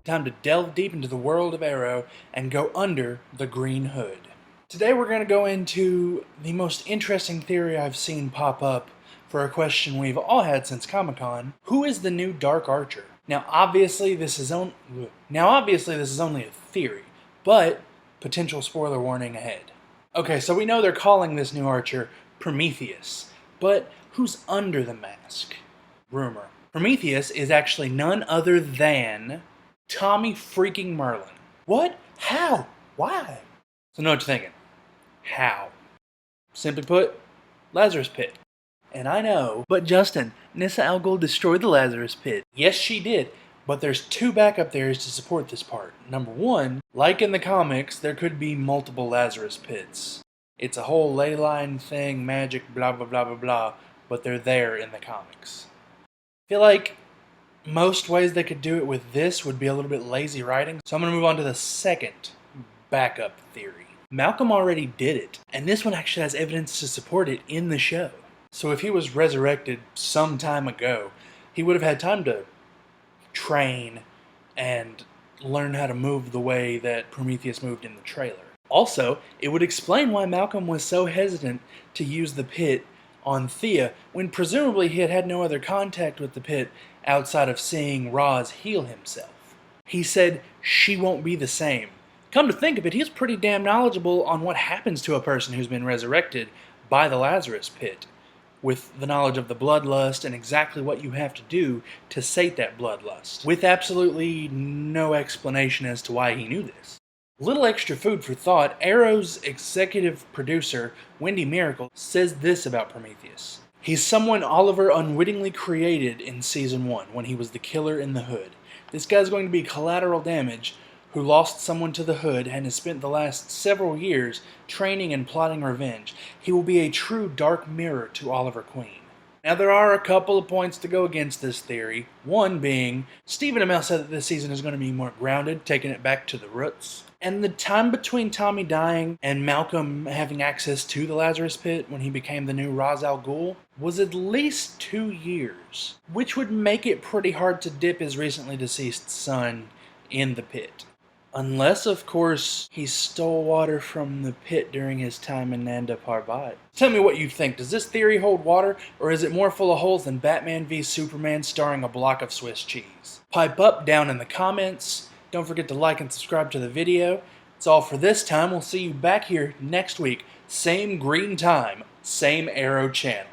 Time to delve deep into the world of Arrow and go under the green hood. Today we're going to go into the most interesting theory I've seen pop up for a question we've all had since Comic-Con. Who is the new Dark Archer? Now obviously this is only a theory, but potential spoiler warning ahead. Okay, so we know they're calling this new Archer Prometheus, but who's under the mask? Rumor. Prometheus is actually none other than Tommy freaking Merlin. What? How? Why? So know what you're thinking. How? Simply put, Lazarus Pit. And I know, but Justin, Nyssa Al Ghul destroyed the Lazarus Pit. Yes, she did, but there's two backup theories to support this part. Number one, like in the comics, there could be multiple Lazarus Pits. It's a whole ley line thing, magic, blah blah blah blah blah, but they're there in the comics. I feel like most ways they could do it with this would be a little bit lazy writing, so I'm going to move on to the second backup theory. Malcolm already did it, and this one actually has evidence to support it in the show. So if he was resurrected some time ago, he would have had time to train and learn how to move the way that Prometheus moved in the trailer. Also, it would explain why Malcolm was so hesitant to use the pit on Thea when presumably he had had no other contact with the pit outside of seeing Roz heal himself. He said she won't be the same. Come to think of it, he's pretty damn knowledgeable on what happens to a person who's been resurrected by the Lazarus Pit, with the knowledge of the bloodlust and exactly what you have to do to sate that bloodlust, with absolutely no explanation as to why he knew this. Little extra food for thought, Arrow's executive producer, Wendy Miracle, says this about Prometheus. He's someone Oliver unwittingly created in Season 1 when he was the killer in the hood. This guy's going to be collateral damage who lost someone to the hood and has spent the last several years training and plotting revenge. He will be a true dark mirror to Oliver Queen. Now there are a couple of points to go against this theory. One being, Stephen Amell said that this season is going to be more grounded, taking it back to the roots. And the time between Tommy dying and Malcolm having access to the Lazarus Pit when he became the new Ra's al Ghul was at least 2 years, which would make it pretty hard to dip his recently deceased son in the pit. Unless, of course, he stole water from the pit during his time in Nanda Parbat. Tell me what you think. Does this theory hold water, or is it more full of holes than Batman v Superman starring a block of Swiss cheese? Pipe up down in the comments. Don't forget to like and subscribe to the video. That's all for this time. We'll see you back here next week. Same green time, same Arrow channel.